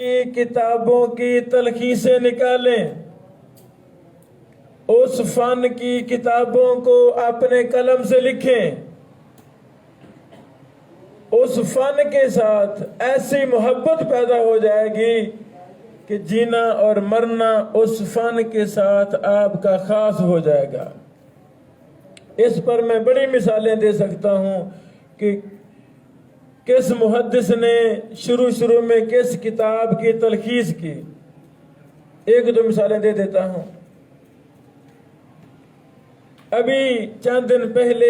की किताबों की तलखीसें निकालें, उस फन की किताबों को अपने कलम से लिखें। उस फन के साथ ऐसी मोहब्बत पैदा हो जाएगी कि जीना और मरना उस फन के साथ आपका खास हो जाएगा। इस पर मैं बड़ी मिसालें दे सकता हूं कि किस मुहद्दिस ने शुरू में किस किताब की तलखीस की। एक दो मिसालें दे देता हूं। अभी चंद दिन पहले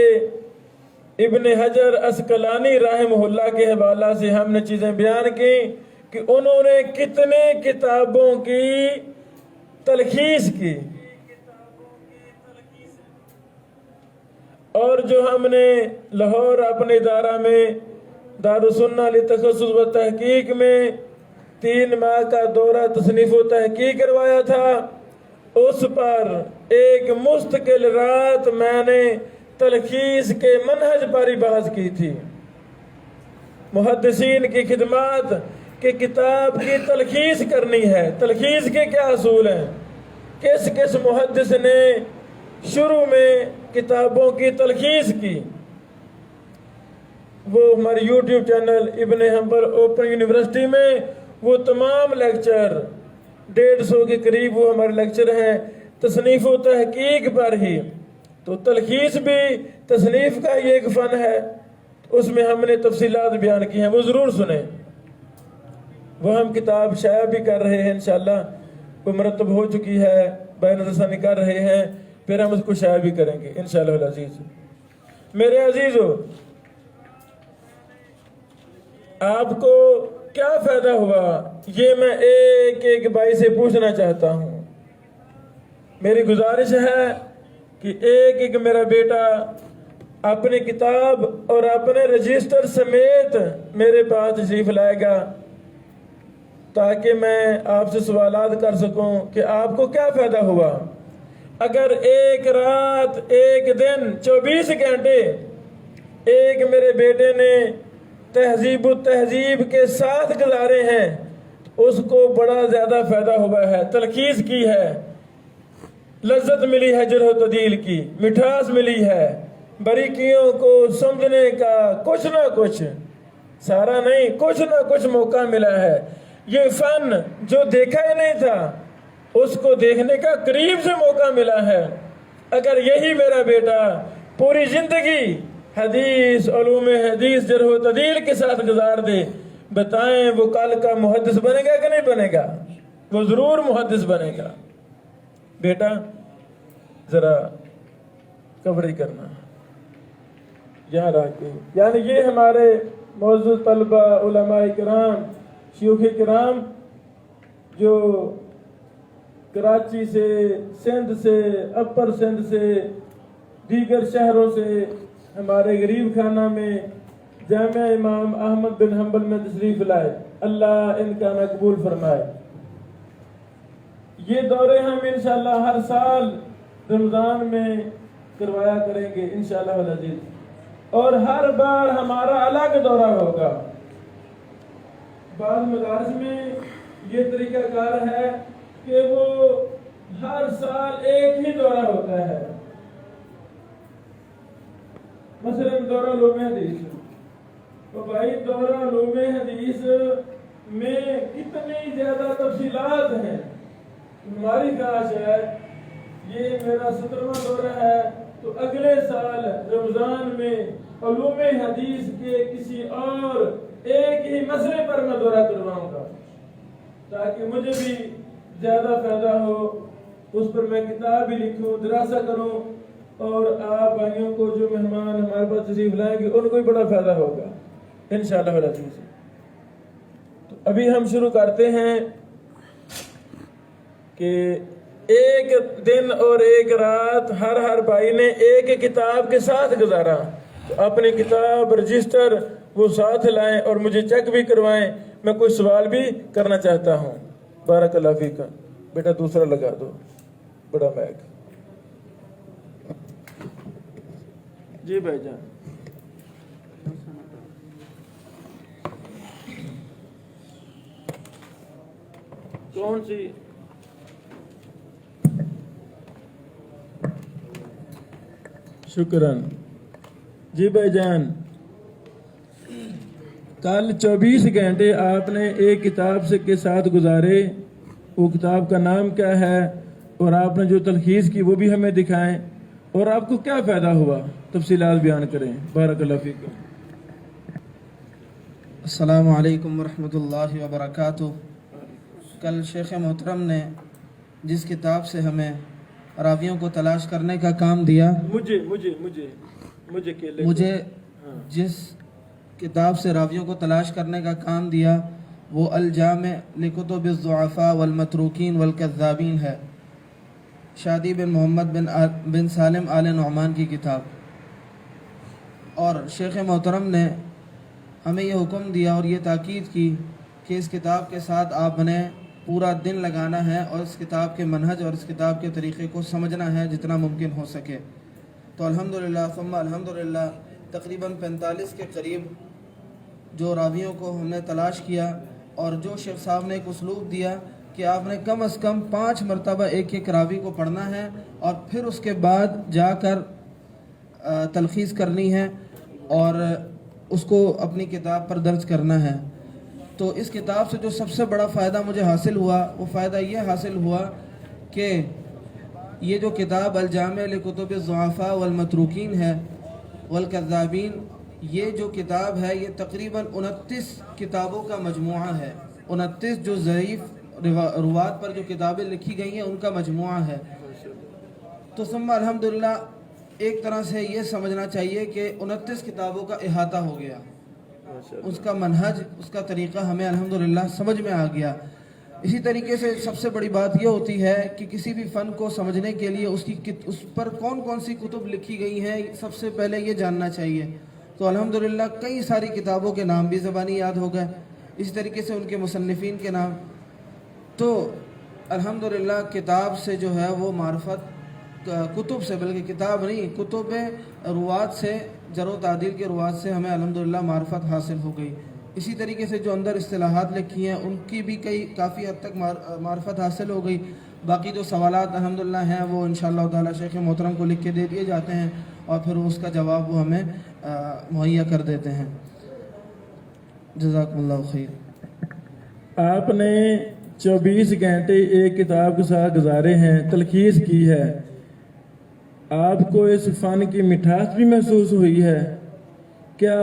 इब्ने हजर अस्कलानी रहमहुल्लाह के हवाला से हमने चीज़ें बयान की कि उन्होंने कितने किताबों की तलखीस की, और जो हमने लाहौर अपने इदारा में दारुस्सुन्नह लितखस्सुस व तहकीक में 3 माह का दौरा तसनीफ व तहकीक करवाया था, उस पर एक मुस्तकिल रात मैंने तलखीस के मनहज पर ही बहस की थी। मुहद्दिसीन की खिदमत कि किताब की तलखीस करनी है, तलखीस के क्या असूल हैं, किस किस मुहद्दिस ने शुरू में किताबों की तलखीस की। वो हमारे यूट्यूब चैनल इब्ने हंबल ओपन यूनिवर्सिटी में वो तमाम लेक्चर 150 के करीब वो हमारे लेक्चर हैं तसनीफ व तहकीक पर ही। तो तलखीस भी तसनीफ का ही एक फ़न है, उसमें हमने तफसीलात बयान की हैं, वो ज़रूर सुने। वो हम किताब शाया भी कर रहे हैं, इंशाअल्लाह वो मरतब हो चुकी है, बैन रसानी कर रहे हैं, फिर हम उसको शाया भी करेंगे इंशाअल्लाह अज़ीज़। मेरे अजीज़ों, आपको क्या फ़ायदा हुआ ये मैं एक एक भाई से पूछना चाहता हूँ। मेरी गुजारिश है कि एक एक मेरा बेटा अपनी किताब और अपने रजिस्टर समेत मेरे पास तशरीफ लाएगा, ताकि मैं आपसे सवालात कर सकूं कि आपको क्या फ़ायदा हुआ। अगर एक रात एक दिन 24 घंटे एक मेरे बेटे ने तहजीब तहजीब के साथ गुजारे हैं, उसको बड़ा ज़्यादा फ़ायदा हुआ है। तलखीस की है, लज्जत मिली है, जरह तदील की मिठास मिली है, बारीकियों को समझने का कुछ ना कुछ, सारा नहीं, कुछ ना कुछ मौका मिला है। ये फ़न जो देखा ही नहीं था उसको देखने का करीब से मौका मिला है। अगर यही मेरा बेटा पूरी ज़िंदगी हदीस उलूम हदीस जरह तदील के साथ गुजार दे, बताएं वो कल का मुहद्दिस बनेगा कि नहीं बनेगा? वो ज़रूर मुहद्दिस बनेगा। बेटा ज़रा कवरी करना यहाँ रह के, यानी ये हमारे मौजूद तलबा उलमाए किराम शयूख किराम जो कराची से, सिंध से, अपर सिंध से, दीगर शहरों से हमारे गरीब खाना में जामिया इमाम अहमद बिन हंबल में तशरीफ लाए, अल्लाह इनका मकबूल फरमाए। ये दौरे हम इंशाअल्लाह हर साल रमज़ान में करवाया करेंगे इंशाअल्लाह अज़ीज़, और हर बार हमारा अलग दौरा होगा। बाद मदारस में ये तरीक़ाकार है कि वो हर साल एक ही दौरा होता है। मसलन दौरा उलूम हदीस, तो भाई दौरा उलूम हदीस में कितनी ज़्यादा तफसीलात हैं। हमारी ख्वाहिश है, ये मेरा 17वां दौरा है, तो अगले साल रमज़ान में उलूम हदीस के किसी और एक ही मसले पर मैं दौरा करवाऊंगा, ताकि मुझे भी ज़्यादा फ़ायदा हो, उस पर मैं किताब भी लिखूं, दरासा करूं, और आप भाइयों को जो मेहमान हमारे पास तशरीफ लाएंगे उनको भी बड़ा फ़ायदा होगा इंशाअल्लाह अज़ीज़। तो अभी हम शुरू करते हैं कि एक दिन और एक रात हर भाई ने एक किताब के साथ गुजारा। तो अपनी किताब रजिस्टर वो साथ लाएं और मुझे चेक भी करवाएं। मैं कुछ सवाल भी करना चाहता हूँ। बारकल्लाह फीका। बेटा दूसरा लगा दो, बड़ा मैक। जी भाईजान। कौन सी? शुक्रन। जी भाईजान, कल 24 घंटे आपने एक किताब से के साथ गुजारे, वो किताब का नाम क्या है और आपने जो तलखीस की वो भी हमें दिखाएं, और आपको क्या फ़ायदा हुआ, तफसीलात बयान करें। बारकल्लाह फीकुम। अस्सलामु अलैकुम वरहमतुल्लाहि वबरकातुह। कल शेख मोहतरम ने जिस किताब से हमें रावियों को तलाश करने का काम दिया, मुझे जिस किताब से रावियों को तलाश करने का काम दिया वो अल जामे लिकुतुबिज़-ज़ुअफ़ा वल मतरूकीन वल कज़्ज़ाबीन है, शादी बिन मोहम्मद बिन सालिम आल नुअमान की किताब। और शेख मोहतरम ने हमें ये हुक्म दिया और ये ताकीद की कि इस किताब के साथ आपने पूरा दिन लगाना है और इस किताब के मनहज और इस किताब के तरीक़े को समझना है जितना मुमकिन हो सके। तो अल्हम्दुलिल्लाह सुम्मा अल्हम्दुलिल्लाह तकरीबन 45 के करीब जो रावियों को हमने तलाश किया, और जो शेख साहब ने एक उसलूब दिया कि आपने कम अज़ कम 5 मरतबा एक एक रावी को पढ़ना है और फिर उसके बाद जाकर तलखीस करनी है और उसको अपनी किताब पर दर्ज करना है। तो इस किताब से जो सबसे बड़ा फ़ायदा मुझे हासिल हुआ वो फ़ायदा ये हासिल हुआ कि ये जो किताब अल जामे लिकुतुबिज़-ज़ुअफ़ा वल मतरूकीन है वल कज़्ज़ाबीन, ये जो किताब है ये तकरीबन 29 किताबों का मजमुआ है। 29 जो ज़ईफ़ रुवात पर जो किताबें लिखी गई हैं उनका मजमुआ है। तो सुम्मा अल्हम्दुलिल्लाह एक तरह से ये समझना चाहिए कि 29 किताबों का इहाता हो गया, उसका मनहज, उसका तरीक़ा हमें अल्हम्दुलिल्लाह समझ में आ गया। इसी तरीके से सबसे बड़ी बात यह होती है कि किसी भी फ़न को समझने के लिए उस पर कौन कौन सी कुतुब लिखी गई हैं सबसे पहले ये जानना चाहिए। तो अल्हम्दुलिल्लाह कई सारी किताबों के नाम भी ज़बानी याद हो गए, इसी तरीके से उनके मुसन्निफ़ीन के नाम। तो अल्हम्दुलिल्लाह किताब से जो है वो मार्फत, कुतुब से, बल्कि किताब नहीं, कुतुब रुवात से, जरो तादील के रुवात से हमें अल्हम्दुलिल्लाह मार्फत हासिल हो गई। इसी तरीके से जो अंदर इस्तिलाहात लिखी हैं उनकी भी काफ़ी हद तक मार्फत हासिल हो गई। बाकी जो सवालात अल्हम्दुलिल्लाह हैं वो इंशाअल्लाह ताला शेख मोहतरम को लिख के दे दिए जाते हैं और फिर उसका जवाब वो हमें मुहैया कर देते हैं। जज़ाकुमुल्लाह खैर। आपने 24 घंटे एक किताब के साथ गुजारे हैं, तलखीस की है, आपको इस फ़न की मिठास भी महसूस हुई है? क्या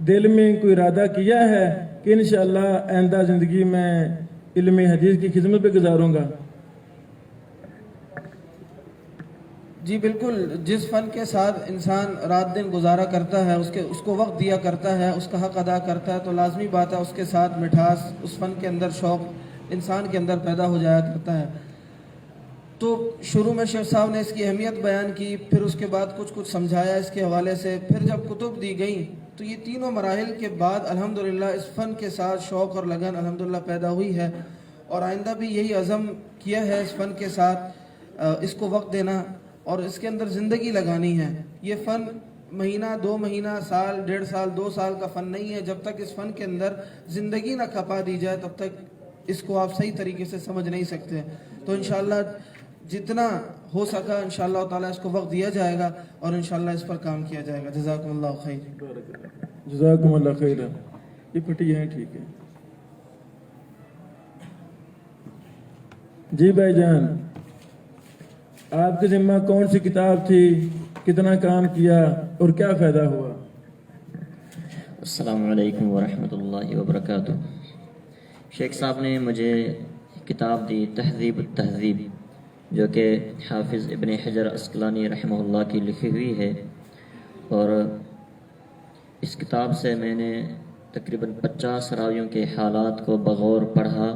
दिल में कोई इरादा किया है कि इंशाअल्लाह आइंदा ज़िंदगी में इल्म हदीस की खिदमत पे गुजारूंगा? जी बिल्कुल, जिस फ़न के साथ इंसान रात दिन गुजारा करता है, उसको वक्त दिया करता है, उसका हक़ अदा करता है, तो लाजमी बात है उसके साथ मिठास, उस फ़न के अंदर शौक़ इंसान के अंदर पैदा हो जाया करता है। तो शुरू में शेख साहब ने इसकी अहमियत बयान की, फिर उसके बाद कुछ समझाया इसके हवाले से, फिर जब कुतुब दी गई तो ये तीनों मराहिल के बाद अल्हम्दुलिल्लाह इस फ़न के साथ शौक़ और लगन अल्हम्दुलिल्लाह पैदा हुई है, और आइंदा भी यही अज़म किया है इस फ़न के साथ इसको वक्त देना और इसके अंदर ज़िंदगी लगानी है। ये फ़न महीना, 2 महीना, साल, 1.5 साल, 2 साल का फ़न नहीं है। जब तक इस फ़न के अंदर ज़िंदगी ना खपा दी जाए तब तक इसको आप सही तरीके से समझ नहीं सकते। तो इंशाअल्लाह जितना हो सका इंशाअल्लाह ताला इसको वक्त दिया जाएगा और इंशाअल्लाह इस पर काम किया जाएगा। जज़ाकुमुल्लाह खैर। जज़ाकुमुल्लाह खैर। ये फटी है, ठीक है जी भाईजान। आपके ज़िम्मा कौन सी किताब थी, कितना काम किया और क्या फ़ायदा हुआ? अस्सलामु अलैकुम वरहमतुल्लाहि वबरकातुह। शेख साहब ने मुझे किताब दी तहज़ीब तहज़ीब, जो कि हाफिज़ इब्न हजर अस्क़लानी रहमहुल्लाह की लिखी हुई है, और इस किताब से मैंने तकरीबन 50 रावियों के हालात को बग़ौर पढ़ा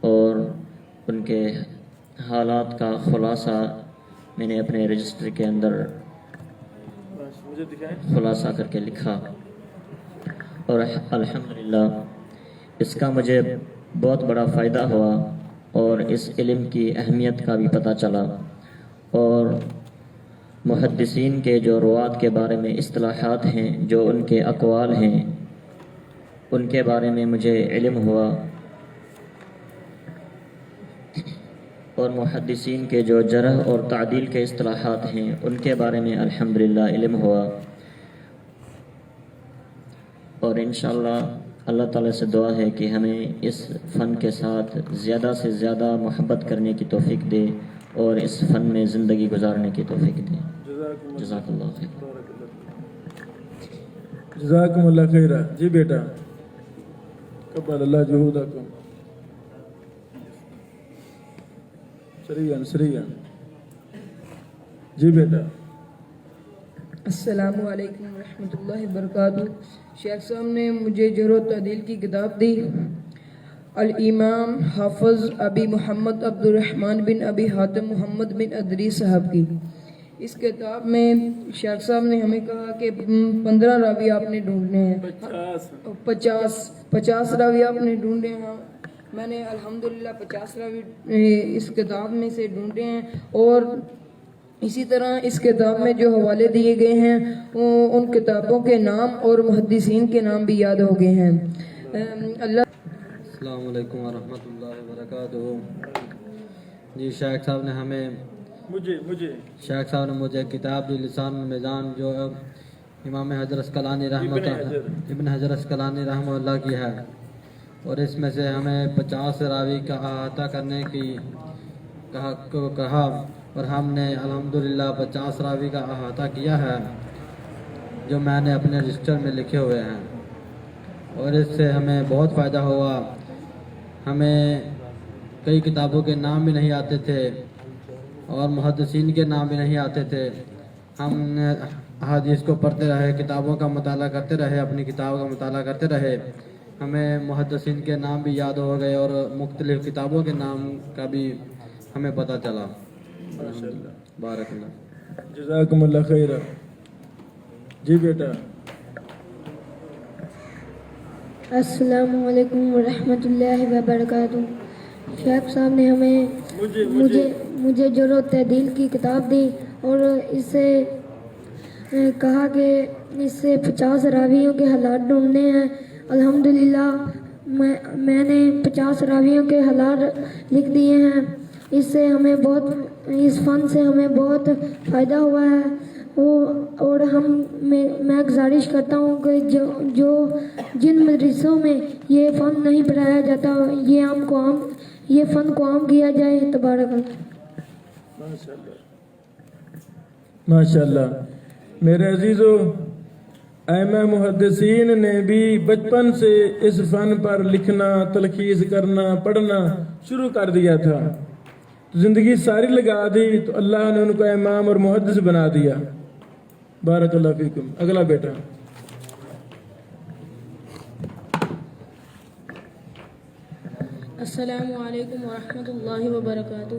और उनके हालात का ख़ुलासा मैंने अपने रजिस्टर के अंदर ख़ुलासा करके लिखा, और अल्हम्दुलिल्लाह इसका मुझे बहुत बड़ा फ़ायदा हुआ और इस इल्म की अहमियत का भी पता चला, और मुहद्दिसीन के जो रुवात के बारे में इस्तिलाहात हैं, जो उनके अक़वाल हैं, उनके बारे में मुझे इल्म हुआ। اور محدثین کے جو جرح اور تعدیل کے اصطلاحات ہیں ان کے بارے میں الحمدللہ علم ہوا، اور انشاءاللہ اللہ تعالیٰ سے دعا ہے کہ ہمیں اس فن کے ساتھ زیادہ سے زیادہ محبت کرنے کی توفیق دے اور اس فن میں زندگی گزارنے کی توفیق دے۔ جزاک اللہ خیر۔ جزاکم اللہ خیرہ۔ جی بیٹا، قبل اللہ جہودکم۔ سریان جی بیٹا۔ السلام علیکم ورحمۃ اللہ وبرکاتہ۔ شیخ صاحب نے مجھے جرح و تعدیل کی کتاب دی، الامام حافظ ابی محمد عبد الرحمن بن ابی حاتم محمد بن ادریس صاحب کی۔ اس کتاب میں شیخ صاحب نے ہمیں کہا کہ 15 راوی آپ نے ڈھونڈنے ہیں، 50 راوی آپ نے ڈھونڈے ہیں۔ میں نے الحمدللہ 50 راوی اس کتاب میں سے ڈھونڈے ہیں، اور اسی طرح اس کتاب میں جو حوالے دیے گئے ہیں ان کتابوں کے نام اور محدثین کے نام بھی یاد ہو گئے ہیں۔ اللہ السلام علیکم ورحمۃ اللہ وبرکاتہ۔ جی شیخ صاحب نے ہمیں شیخ صاحب نے مجھے کتاب دی لسان المیزان، جو امام ابن حجر اسقلانی رحمہ اللہ کی ہے، اور اس میں سے ہمیں 50 راوی کا احاطہ کرنے کی کہا، اور ہم نے الحمدللہ 50 راوی کا احاطہ کیا ہے جو میں نے اپنے رجسٹر میں لکھے ہوئے ہیں، اور اس سے ہمیں بہت فائدہ ہوا۔ ہمیں کئی کتابوں کے نام بھی نہیں آتے تھے اور محدثین کے نام بھی نہیں آتے تھے۔ ہم نے احادیث کو پڑھتے رہے، کتابوں کا مطالعہ کرتے رہے، اپنی کتاب کا مطالعہ کرتے رہے، ہمیں محدثین کے نام بھی یاد ہو گئے اور مختلف کتابوں کے نام کا بھی ہمیں پتہ چلا۔ بارک اللہ۔ جزاکم اللہ خیر۔ جی بیٹا۔ السلام علیکم ورحمۃ اللہ وبرکاتہ۔ شیخ صاحب نے ہمیں مجھے جرح و تعدیل کی کتاب دی، اور اس سے کہا کہ اس سے 50 راویوں کے حالات ڈھونڈنے ہیں۔ الحمدللہ میں نے 50 راویوں کے حالات لکھ دیے ہیں۔ اس سے ہمیں اس فن سے ہمیں بہت فائدہ ہوا ہے، اور میں گزارش کرتا ہوں کہ جو جن مدرسوں میں یہ فن نہیں پڑھایا جاتا یہ فن کو عام کیا جائے۔ تبارک اللہ۔ ماشاءاللہ۔ میرے عزیزو، ائمہ محدثین نے بھی بچپن سے اس فن پر لکھنا، تلخیص کرنا، پڑھنا شروع کر دیا تھا، زندگی ساری لگا دی تو اللہ نے ان کو امام اور محدث بنا دیا۔ بارک اللہ فیکم۔ اگلا بیٹا۔ السلام علیکم ورحمۃ اللہ وبرکاتہ۔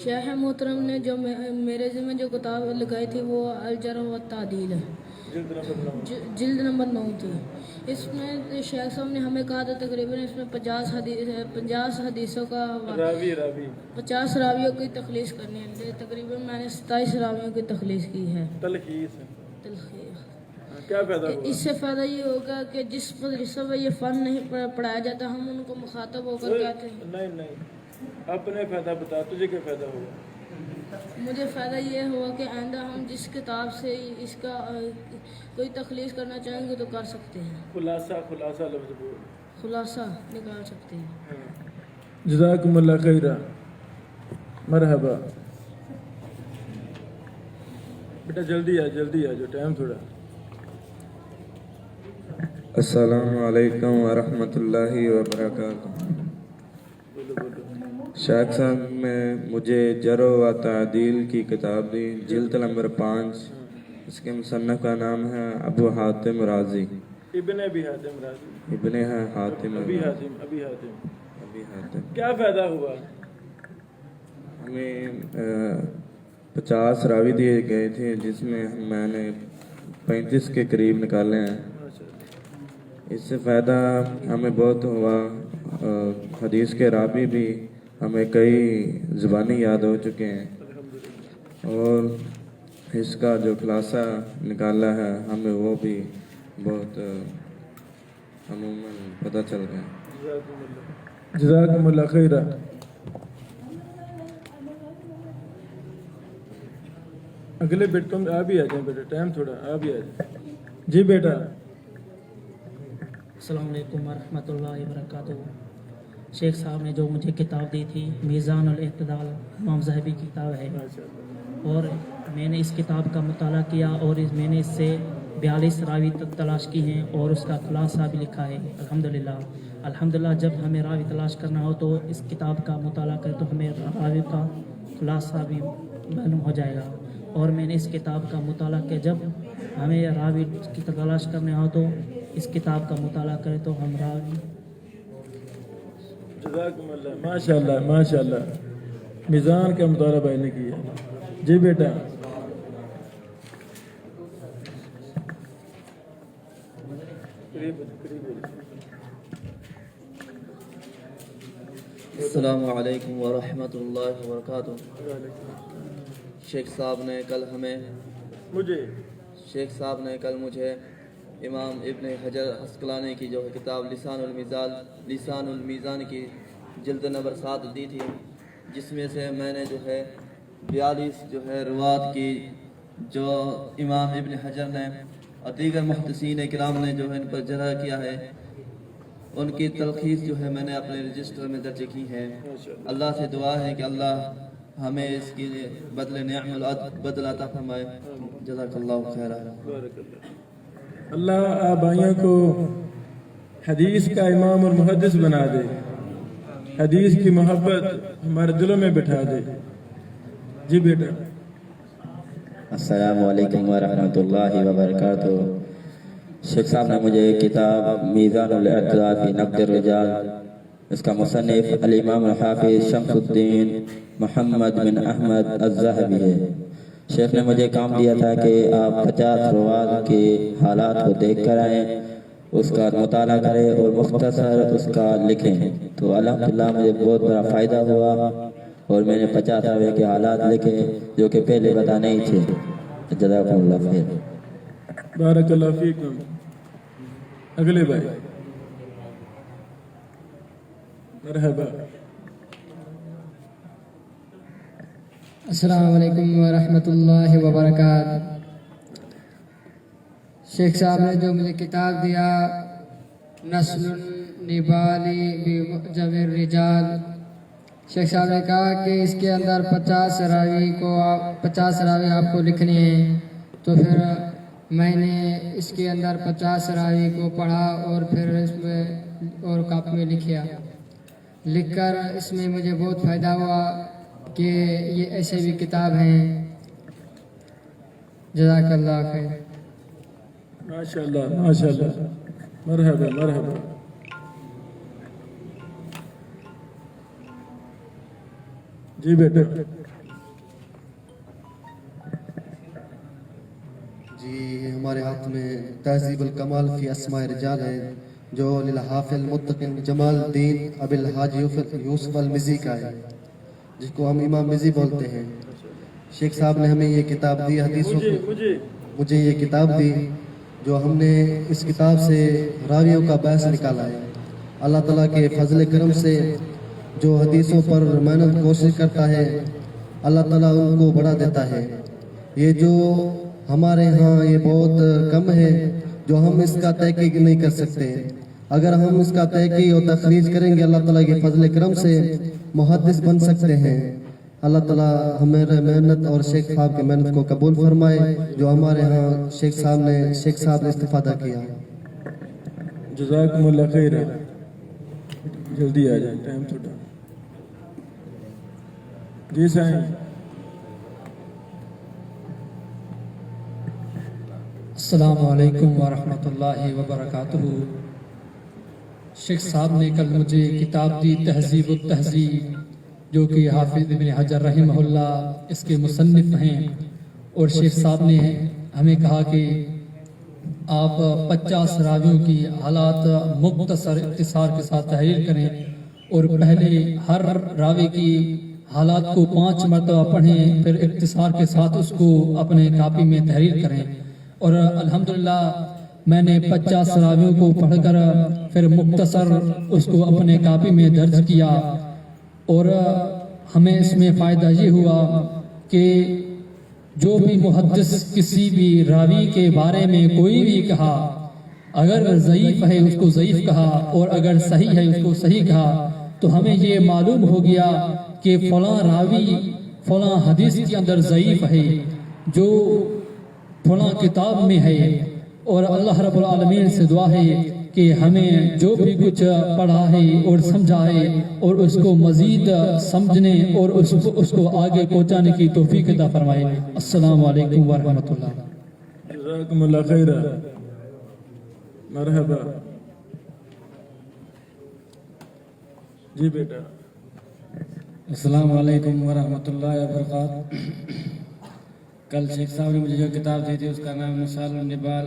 شیخ محترم نے جو میرے ذمہ جو کتاب لگائی تھی وہ الجرح و تعدیل ہے، جلد نمبر 9 تھی۔ اس میں شیخ صاحب نے ہمیں کہا تھا تقریباً اس میں 50 حدیثوں کا 50 راویوں کی تخلیص کرنی ہے۔ تقریباً میں نے 27 راویوں کی تخلیص کی ہے۔ تلخیص کیا فائدہ ہوا؟ اس سے فائدہ یہ ہوگا کہ جس مدرسوں میں یہ فن نہیں پڑھایا جاتا ہم ان کو مخاطب ہو کر کہتے ہیں۔ نہیں، اپنے فائدہ بتا، تجھے کیا فائدہ ہوگا؟ مجھے فائدہ یہ ہوا کہ آئندہ ہم جس کتاب سے اس کا کوئی تخلیص کرنا چاہیں گے تو کر سکتے ہیں۔ خلاصہ لفظ بول۔ خلاصہ نکال سکتے ہیں۔ جزاکم اللہ خیرہ۔ مرحبا بیٹا، جلدی آ جو ٹائم تھوڑا۔ السلام علیکم ورحمۃ اللہ وبرکاتہ۔ شیخ صاحب نے مجھے جرح و تعدیل کی کتاب دی، جلد نمبر 5۔ اس کے مصنف کا نام ہے ابو حاتم رازی، ابن ابی حاتم رازی، ابی حاتم۔ کیا فائدہ ہوا؟ ہمیں 50 راوی دیے گئے تھے جس میں میں نے 35 کے قریب نکالے ہیں۔ اس سے فائدہ ہمیں بہت ہوا، حدیث کے راوی بھی ہمیں کئی زبانی یاد ہو چکے ہیں، اور اس کا جو خلاصہ نکالا ہے ہمیں وہ بھی بہت عموماً پتہ چل گیا۔ جزاکم اللہ خیرہ۔ अगले बेटे तुम आ भी आ जाए बेटा, टाइम थोड़ा आ भी आ जाए। जी बेटा। अस्सलाम वालेकुम वरहमतुल्लाहि वबरकातुहू। शेख साहब ने जो मुझे किताब दी थी मीज़ानुल इत्तिदाल, इमाम ज़हबी की किताब है, और मैंने इस किताब का मुताला किया और मैंने इससे 42 रावी तलाश की हैं और उसका खुलासा भी लिखा है। अल्हम्दुलिल्लाह जब हमें रावी तलाश करना हो तो इस किताब का मुताला करें तो हमें रावी का खुलासा भी मालूम हो जाएगा। और मैंने इस किताब का मुताला किया, जब हमें रावी की तलाश करना हो तो इस किताब का मुताला करें तो हम रावी। जज़ाकुमुल्लाह, माशाअल्लाह माशाअल्लाह, मीज़ान का मुताला भाई ने किया। जी बेटा। अस्सलामु अलैकुम व रहमतुल्लाहि व बरकातुहू। शेख साहब ने कल मुझे इमाम इब्न हजर अस्कलानी की जो है किताब लिसानुल मीज़ान की जिल्द नंबर 7 दी थी, जिसमें से मैंने जो है 42 जो है रुवात की जो इमाम इब्न हजर ने और दीगर मुहद्दिसीन किराम ने जो है इन पर जरह किया है, उनकी तलखीस जो है मैंने अपने रजिस्टर में दर्ज की है। अल्लाह से दुआ है कि अल्लाह हमें इसके बदले निअमल बदला अता फरमाए। जज़ाकल्लाहु खैरा। अल्लाह आप भाइयों को हदीस का इमाम और मुहद्दिस बना दे, हदीस की मोहब्बत हमारे दिलों में बिठा दे। जी बेटा। अस्सलामु अलैकुम व रहमतुल्लाहि व बरकातुहू। शेख साहब ने मुझे किताब मीज़ानुल इत्तिदाल फी नक़्द रिजाल, इसका मुसन्निफ अल इमाम अल हाफिज़ शम्सुद्दीन मोहम्मद बिन अहमद अज़्ज़हबी है। शेख ने मुझे काम दिया था कि आप 50 रुवात के हालात को देख कर आएँ, उसका मुताला करें और मुख्तसर उसका लिखें। तो अल्हम्दुलिल्लाह मुझे बहुत बड़ा फ़ायदा हुआ और मैंने 50 रावी के हालात लिखे जो कि पहले पता नहीं थे। जज़ाकुमुल्लाह खैर। बारकल्लाहु फीकुम। अगले भाई। मरहबा। अस्सलामु अलैकुम वरहमतुल्लाहि वबरकातुहू। शेख साहब ने जो मुझे किताब दिया नस्लुन निबाली बिमुअजमिर रिजाल, शेख साहब ने कहा कि इसके अंदर 50 रावी आपको लिखने हैं। तो फिर मैंने इसके अंदर 50 रावी को पढ़ा और फिर इसमें और कापी में लिखकर इसमें मुझे बहुत फ़ायदा हुआ कि ये ऐसे भी किताब हैं। जज़ाकल्लाह खैर। माशाअल्लाह माशाअल्लाह, मरहबा मरहबा। जी बेटा। जी हमारे हाथ में तहज़ीबुल कमाल फी अस्माए रिजाल है, जो लिल हाफिज़ मुत्तकिन जमालुद्दीन अबिल हाज यूसुफ अल मिज़ी का है, जिसको हम इमाम मिज़ी बोलते हैं। शेख साहब ने हमें ये किताब दी, हदीसों मुझे ये किताब दी, जो हमने इस किताब से रावियों का बहस निकाला है। अल्लाह ताला के फजल करम से जो हदीसों पर मेहनत कोशिश करता है, अल्लाह ताला उनको बढ़ा देता है। ये जो हमारे यहाँ ये बहुत कम है जो हम इसका तहकीक नहीं कर सकते। अगर हम इसका तहकीक और तखरीज करेंगे, अल्लाह ताला के फजल करम से मुहद्दिस बन सकते हैं। अल्लाह ताला हमारे मेहनत और शेख साहब की मेहनत को कबूल फरमाए, जो हमारे यहाँ शेख साहब ने इस्तिफादा किया। जज़ाकुमुल्लाह खैर। जल्दी आ जाए, टाइम थोड़ा। जी साईं। अस्सलामु अलैकुम व रहमतुल्लाहि व बरकातुहू। शेख साहब ने कल मुझे किताब दी तहज़ीबुत तहज़ीब, जो कि हाफिज़ इब्न हजर रहमहुल्लाह इसके मुसन्निफ हैं। और शेख साहब ने हमें कहा कि आप 50 रावियों की हालात मुख्तसर इख्तिसार के साथ तहरीर करें और पहले हर रावी की हालात को 5 मरतबा पढ़ें, फिर इख्तिसार के साथ उसको अपने कापी में तहरीर करें। और अल्हम्दुलिल्लाह मैंने 50 रावियों को पढ़कर फिर मुख्तसर उसको अपने कापी में दर्ज किया और हमें इसमें फ़ायदा ये हुआ कि جو بھی محدث کسی بھی راوی کے بارے میں کوئی بھی کہا، اگر ضعیف ہے اس کو ضعیف کہا اور اگر صحیح ہے اس کو صحیح کہا، تو ہمیں یہ معلوم ہو گیا کہ فلاں راوی فلاں حدیث کے اندر ضعیف ہے جو فلاں کتاب میں ہے۔ اور اللہ رب العالمین سے دعا ہے کہ ہمیں جو بھی کچھ پڑھا ہے اور سمجھا ہے اور اس کو مزید سمجھنے اور اس کو آگے پہنچانے کی توفیق عطا فرمائے۔ السلام علیکم ورحمۃ اللہ۔ جزاکم اللہ خیر۔ مرحبا جی بیٹا۔ السلام علیکم ورحمۃ اللہ وبرکاتہ۔ کل شیخ صاحب نے مجھے جو کتاب دی تھی اس کا نام نسل النبال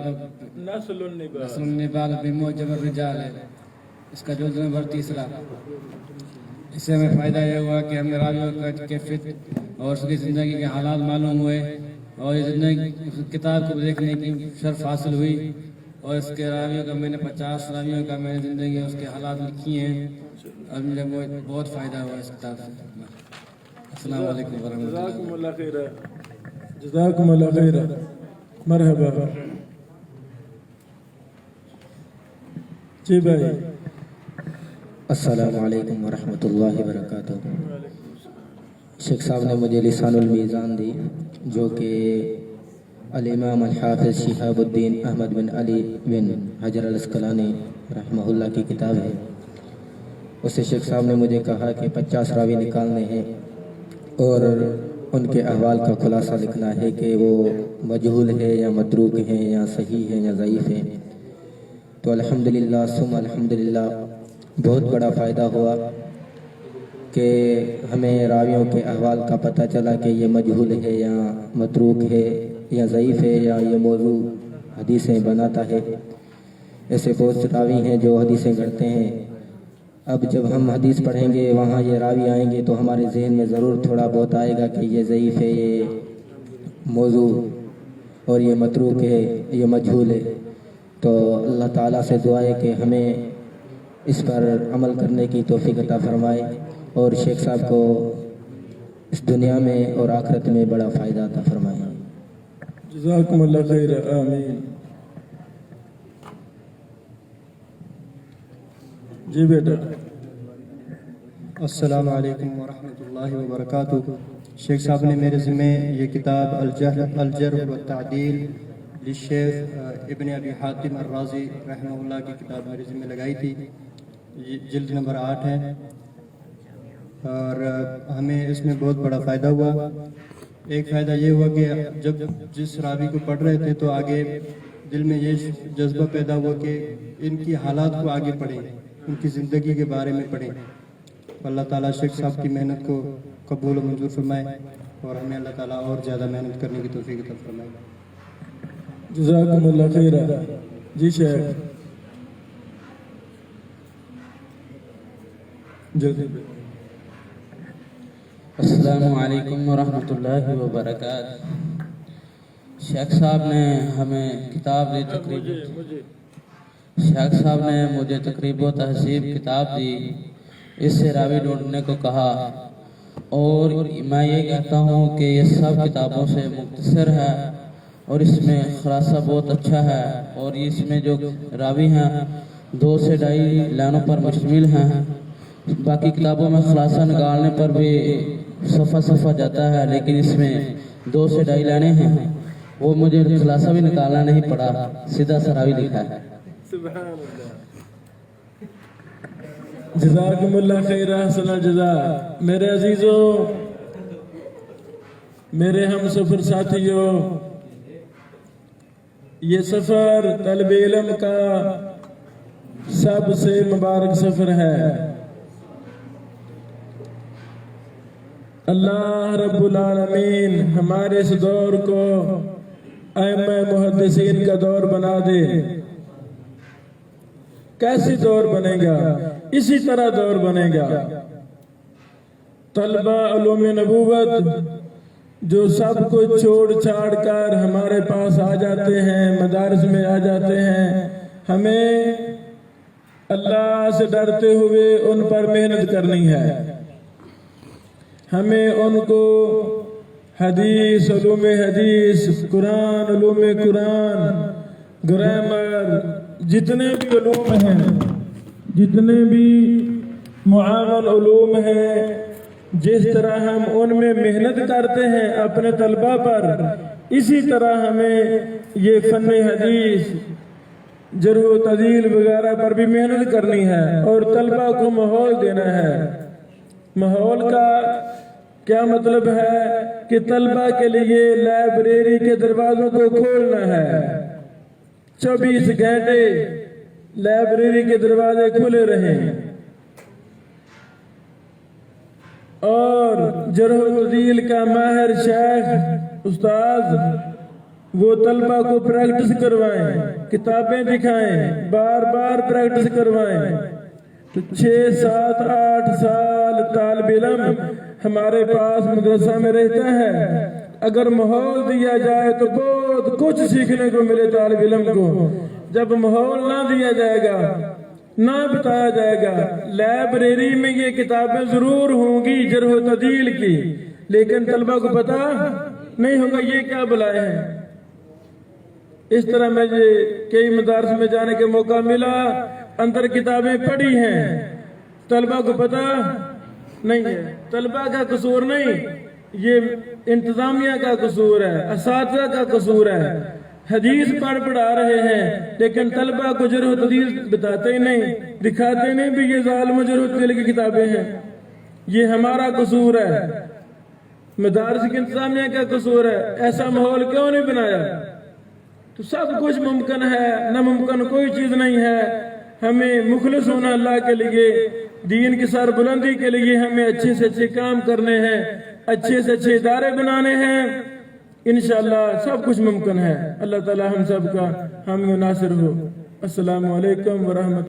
بموجب الرجال ہے، اس کا جلد نمبر 3۔ اس سے ہمیں فائدہ یہ ہوا کہ ہمیں راویوں کا کیفیت اور اس کی زندگی کے حالات معلوم ہوئے، اور یہ زندگی کتاب کو دیکھنے کی شرف حاصل ہوئی، اور اس کے راویوں کا میں نے 50 راویوں کا میں نے زندگی اس کے حالات لکھی ہیں، اور مجھے بہت فائدہ ہوا اس کتاب سے۔ السلام علیکم ورحمۃ اللہ۔ جزاکم اللہ خیر۔ جزاکم اللہ خیر۔ مرحبا جی بھائی۔ السلام علیکم ورحمۃ اللہ وبرکاتہ۔ شیخ صاحب نے مجھے لسان المیزان دی، جو کہ الامام الحافظ شہاب الدین احمد بن علی بن حجر الاسقلانی رحمہ اللہ کی کتاب ہے۔ اس سے شیخ صاحب نے مجھے کہا کہ 50 راوی نکالنے ہیں اور ان کے احوال کا خلاصہ لکھنا ہے کہ وہ مجہول ہے یا متروک ہیں یا صحیح ہیں یا ضعیف ہیں۔ تو الحمدللہ ثم الحمدللہ بہت بڑا فائدہ ہوا کہ ہمیں راویوں کے احوال کا پتہ چلا کہ یہ مجہول ہے یا متروک ہے یا ضعیف ہے یا یہ موضوع حدیثیں بناتا ہے۔ ایسے بہت سے راوی ہیں جو حدیثیں گھڑتے ہیں۔ اب جب ہم حدیث پڑھیں گے وہاں یہ راوی آئیں گے تو ہمارے ذہن میں ضرور تھوڑا بہت آئے گا کہ یہ ضعیف ہے، یہ موضوع، اور یہ متروک ہے، یہ مجہول ہے۔ تو اللہ تعالیٰ سے دعا ہے کہ ہمیں اس پر عمل کرنے کی توفیق عطا فرمائے، اور شیخ صاحب کو اس دنیا میں اور آخرت میں بڑا فائدہ عطا فرمائے۔ جزاکم اللہ خیر۔ آمین۔ جی بیٹا۔ السلام علیکم ورحمۃ اللہ وبرکاتہ۔ شیخ صاحب نے میرے ذمہ یہ کتاب الجرح والتعدیل للشیخ ابن ابی حاتم الرازی رحمہ اللہ کی کتاب میرے ذمہ لگائی تھی، جلد نمبر 8 ہے، اور ہمیں اس میں بہت بڑا فائدہ ہوا۔ ایک فائدہ یہ ہوا کہ جب جس راوی کو پڑھ رہے تھے تو آگے دل میں یہ جذبہ پیدا ہوا کہ ان کی حالات کو آگے پڑھیں، ان کی زندگی کے بارے میں پڑھیں۔ اللہ تعالیٰ شیخ صاحب کی محنت کو قبول و منظور فرمائے، اور ہمیں اللہ تعالیٰ اور زیادہ محنت کرنے کی توفیق عطا فرمائے۔ جزاکم اللہ خیر۔ جی شیخ جلدی۔ السلام علیکم ورحمۃ اللہ وبرکاتہ۔ شیخ صاحب نے ہمیں کتاب دی، شیخ صاحب نے مجھے تقریب و تہذیب کتاب دی، اس سے راوی ڈھونڈنے کو کہا، اور میں یہ کہتا ہوں کہ یہ سب کتابوں سے مختصر ہے اور اس میں خلاصہ بہت اچھا ہے، اور اس میں جو راوی ہیں 2 سے 2.5 لائنوں پر مشتمل ہیں۔ باقی کتابوں میں خلاصہ نکالنے پر بھی صفحہ صفحہ جاتا ہے، لیکن اس میں 2 سے 2.5 لائنیں ہیں، وہ مجھے خلاصہ بھی نکالنا نہیں پڑا، سیدھا سا راوی لکھا ہے۔ سبحان اللہ۔ جزاکم اللہ خیر، احسن الجزا۔ میرے عزیزوں، میرے ہم سفر ساتھیوں، یہ سفر طلب علم کا سب سے مبارک سفر ہے۔ اللہ رب العالمین ہمارے اس دور کو ائمہ محدثین کا دور بنا دے۔ کیسی دور بنے گا؟ اسی طرح دور بنے گا۔ طلبہ علوم نبوت جو سب کچھ چھوڑ چھاڑ کر ہمارے پاس آ جاتے ہیں، مدارس میں آ جاتے ہیں، ہمیں اللہ سے ڈرتے ہوئے ان پر محنت کرنی ہے۔ ہمیں ان کو حدیث، علوم حدیث، قرآن، علوم قرآن، گرامر، جتنے بھی علوم ہیں، جتنے بھی معاون علوم ہیں، جس طرح ہم ان میں محنت کرتے ہیں اپنے طلبہ پر، اسی طرح ہمیں یہ فن حدیث، جرح و تعدیل وغیرہ پر بھی محنت کرنی ہے اور طلبہ کو ماحول دینا ہے۔ ماحول کا کیا مطلب ہے کہ طلبہ کے لیے لائبریری کے دروازوں کو کھولنا ہے، 24 گھنٹے لائبریری کے دروازے کھلے رہیں، اور جرح و تعدیل کا ماہر شیخ استاذ وہ طلبہ کو پریکٹس کروائیں، کتابیں دکھائیں، بار بار پریکٹس کروائیں۔ تو 6، 7، 8 سال طالب علم ہمارے پاس مدرسہ میں رہتا ہے، اگر ماحول دیا جائے تو بہت کچھ سیکھنے کو ملے طالب علم کو۔ جب ماحول نہ دیا جائے گا، نہ بتایا جائے گا، لائبریری میں یہ کتابیں ضرور ہوں گی جرح و تعدیل کی، لیکن طلبہ کو پتہ نہیں ہوگا یہ کیا بلائے ہیں۔ اس طرح مجھے کئی مدارس میں جانے کے موقع ملا، اندر کتابیں پڑھی ہیں، طلبہ کو پتہ نہیں ہے۔ طلبہ کا قصور نہیں، یہ انتظامیہ کا قصور ہے، اساتذہ کا قصور ہے۔ حدیث پڑھا رہے ہیں لیکن طلبہ کو جرح و تعدیل بتاتے ہی نہیں، دکھاتے نہیں بھی یہ ظالم و جرح و تعدیل کی کتابیں ہیں۔ یہ ہمارا قصور ہے، مدارس کی انتظامیہ کا قصور ہے۔ ایسا ماحول کیوں نہیں بنایا؟ تو سب کچھ ممکن ہے، ناممکن کوئی چیز نہیں ہے۔ ہمیں مخلص ہونا اللہ کے لیے، دین کی سر بلندی کے لیے ہمیں اچھے سے اچھے کام کرنے ہیں، اچھے سے اچھے ادارے بنانے ہیں، انشاءاللہ سب کچھ ممکن ہے۔ اللہ تعالی ہم سب کا حامی و ناصر ہو۔ السلام علیکم ورحمۃ